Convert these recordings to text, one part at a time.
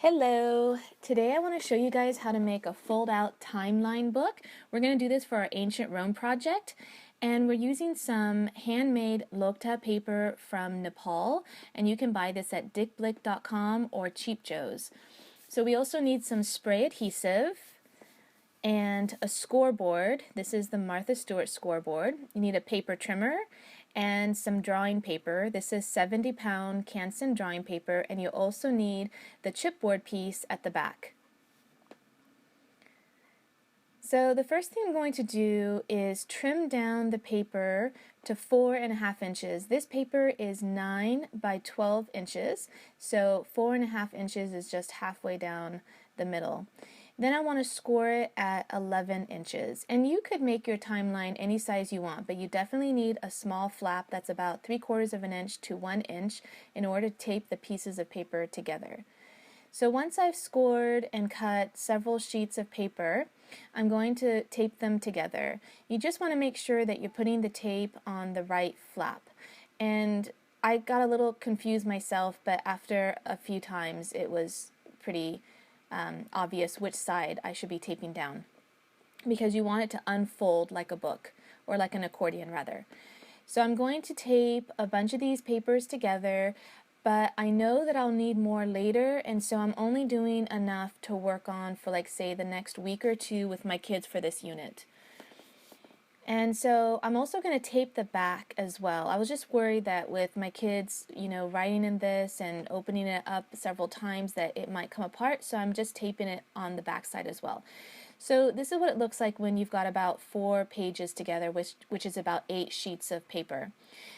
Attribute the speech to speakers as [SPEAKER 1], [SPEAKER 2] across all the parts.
[SPEAKER 1] Hello! Today I want to show you guys how to make a fold-out timeline book. We're going to do this for our Ancient Rome project, and we're using some handmade Lokta paper from Nepal, and you can buy this at dickblick.com or Cheap Joe's. So we also need some spray adhesive and a scoreboard. This is the Martha Stewart scoreboard. You need a paper trimmer and some drawing paper. This is 70-pound Canson drawing paper, and you also need the chipboard piece at the back. So the first thing I'm going to do is trim down the paper to 4.5 inches. This paper is 9 by 12 inches, so 4.5 inches is just halfway down the middle. Then I want to score it at 11 inches. And you could make your timeline any size you want, but you definitely need a small flap that's about 3/4 of an inch to 1 inch in order to tape the pieces of paper together. So once I've scored and cut several sheets of paper, I'm going to tape them together. You just want to make sure that you're putting the tape on the right flap. And I got a little confused myself, but after a few times it was pretty obvious which side I should be taping down, because you want it to unfold like a book, or like an accordion rather. So I'm going to tape a bunch of these papers together, but I know that I'll need more later, and so I'm only doing enough to work on for, like, say the next week or two with my kids for this unit. And so I'm also going to tape the back as well. I was just worried that with my kids, writing in this and opening it up several times that it might come apart, so I'm just taping it on the back side as well. So this is what it looks like when you've got about 4 pages together, which is about 8 sheets of paper.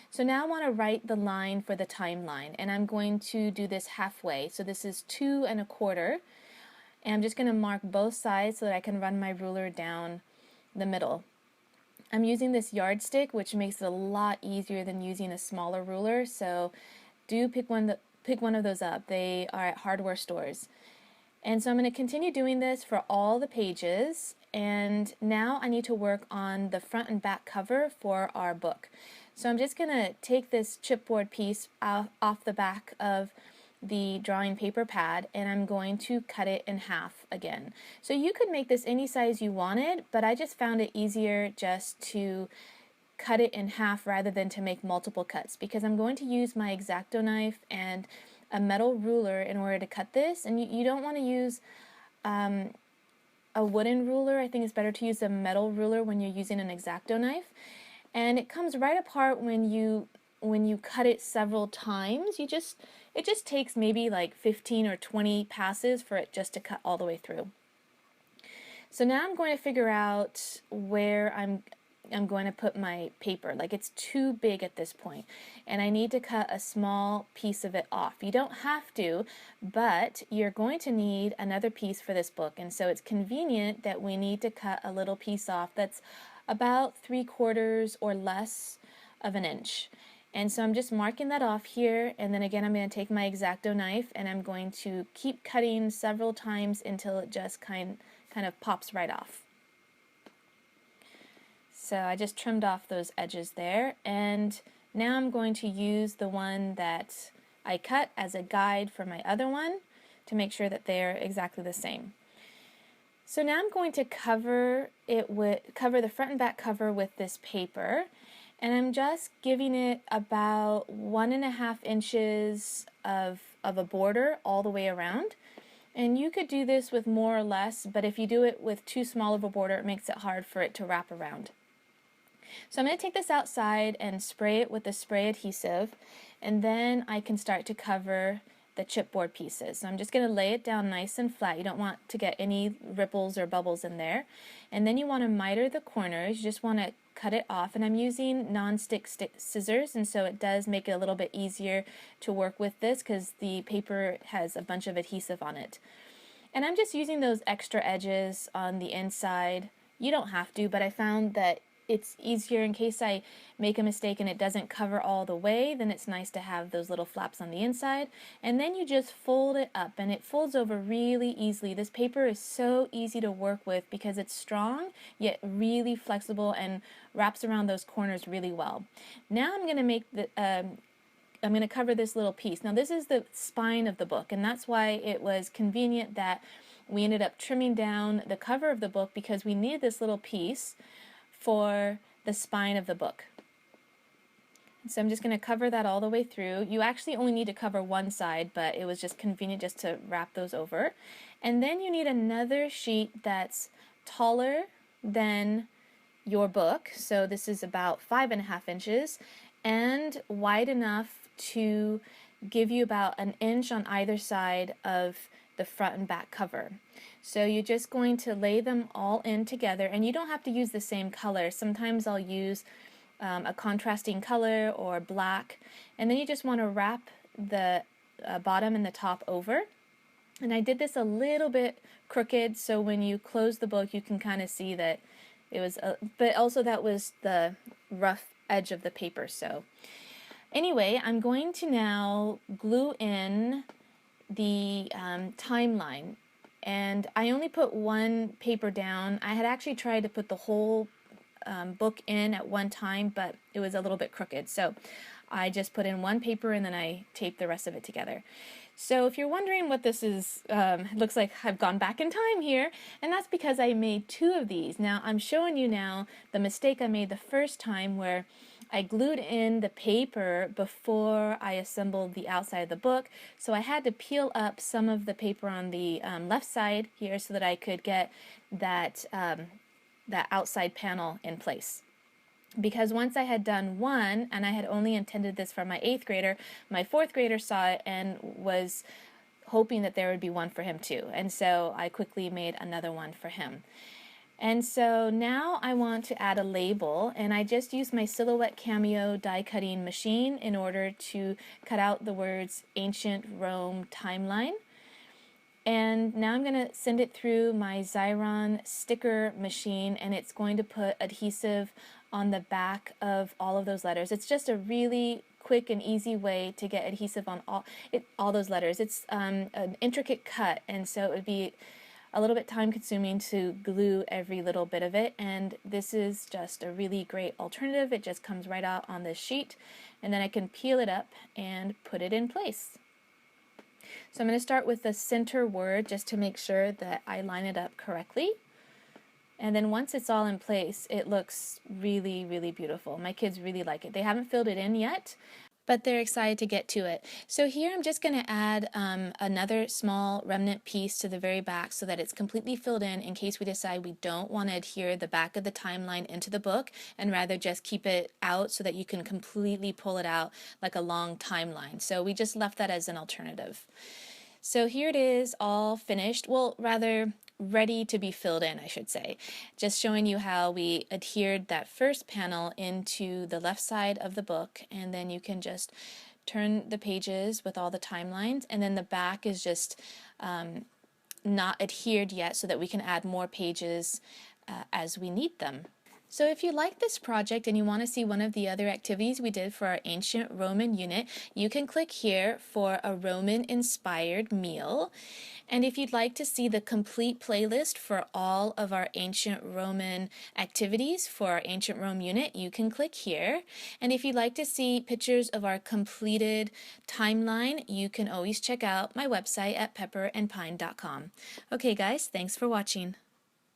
[SPEAKER 1] So now I want to write the line for the timeline, and I'm going to do this halfway. So this is 2 1/4, and I'm just going to mark both sides so that I can run my ruler down the middle. I'm using this yardstick, which makes it a lot easier than using a smaller ruler, so do pick one of those up. They are at hardware stores. And so I'm going to continue doing this for all the pages, and now I need to work on the front and back cover for our book. So I'm just going to take this chipboard piece off the back of the drawing paper pad, and I'm going to cut it in half again. So you could make this any size you wanted, but I just found it easier just to cut it in half rather than to make multiple cuts, because I'm going to use my X-Acto knife and a metal ruler in order to cut this, and you don't want to use a wooden ruler. I think it's better to use a metal ruler when you're using an X-Acto knife, and it comes right apart when you cut it several times. It just takes maybe like 15 or 20 passes for it just to cut all the way through. So now I'm going to figure out where I'm going to put my paper. Like, it's too big at this point, and I need to cut a small piece of it off. You don't have to, but you're going to need another piece for this book, and so it's convenient that we need to cut a little piece off that's about 3/4 or less of an inch. And so I'm just marking that off here, and then again I'm going to take my X-Acto knife and I'm going to keep cutting several times until it just kind of pops right off. So I just trimmed off those edges there, and now I'm going to use the one that I cut as a guide for my other one to make sure that they're exactly the same. So now I'm going to cover the front and back cover with this paper, and I'm just giving it about 1.5 inches of a border all the way around. And you could do this with more or less, but if you do it with too small of a border, it makes it hard for it to wrap around. So I'm going to take this outside and spray it with the spray adhesive, and then I can start to cover the chipboard pieces. So I'm just going to lay it down nice and flat. You don't want to get any ripples or bubbles in there. And then you want to miter the corners. You just want to cut it off, and I'm using non-stick scissors, and so it does make it a little bit easier to work with this because the paper has a bunch of adhesive on it. And I'm just using those extra edges on the inside. You don't have to, but I found that it's easier in case I make a mistake and it doesn't cover all the way. Then it's nice to have those little flaps on the inside, and then you just fold it up, and it folds over really easily. This paper is so easy to work with because it's strong yet really flexible and wraps around those corners really well. Now I'm going to make I'm going to cover this little piece. Now this is the spine of the book, and that's why it was convenient that we ended up trimming down the cover of the book, because we needed this little piece for the spine of the book. So I'm just going to cover that all the way through. You actually only need to cover one side, but it was just convenient just to wrap those over. And then you need another sheet that's taller than your book. So this is about 5.5 inches and wide enough to give you about an inch on either side of the front and back cover. So you're just going to lay them all in together, and you don't have to use the same color. Sometimes I'll use a contrasting color or black, and then you just want to wrap the bottom and the top over. And I did this a little bit crooked, so when you close the book you can kind of see that it was but also that was the rough edge of the paper. So anyway, I'm going to now glue in the timeline, and I only put one paper down. I had actually tried to put the whole book in at one time, but it was a little bit crooked, so I just put in one paper and then I taped the rest of it together. So if you're wondering what this is, it looks like I've gone back in time here, and that's because I made 2 of these. Now I'm showing you now the mistake I made the first time, where I glued in the paper before I assembled the outside of the book, so I had to peel up some of the paper on the left side here so that I could get that that outside panel in place. Because once I had done one, and I had only intended this for my 8th grader, my 4th grader saw it and was hoping that there would be one for him too. And so I quickly made another one for him. And so now I want to add a label, and I just used my Silhouette Cameo die cutting machine in order to cut out the words Ancient Rome Timeline. And now I'm going to send it through my Xyron sticker machine, and it's going to put adhesive on the back of all of those letters. It's just a really quick and easy way to get adhesive on all those letters. It's an intricate cut, and so it would be a little bit time consuming to glue every little bit of it, and this is just a really great alternative. It just comes right out on this sheet, and then I can peel it up and put it in place. So I'm going to start with the center word just to make sure that I line it up correctly. And then once it's all in place, it looks really, really beautiful. My kids really like it. They haven't filled it in yet, but they're excited to get to it. So here I'm just going to add another small remnant piece to the very back so that it's completely filled in case we decide we don't want to adhere the back of the timeline into the book, and rather just keep it out so that you can completely pull it out like a long timeline. So we just left that as an alternative. So here it is, all finished. Well, rather ready to be filled in, I should say. Just showing you how we adhered that first panel into the left side of the book, and then you can just turn the pages with all the timelines, and then the back is just not adhered yet so that we can add more pages as we need them. So if you like this project and you want to see one of the other activities we did for our Ancient Roman unit, you can click here for a Roman-inspired meal. And if you'd like to see the complete playlist for all of our Ancient Roman activities for our Ancient Rome unit, you can click here. And if you'd like to see pictures of our completed timeline, you can always check out my website at pepperandpine.com. Okay guys, thanks for watching.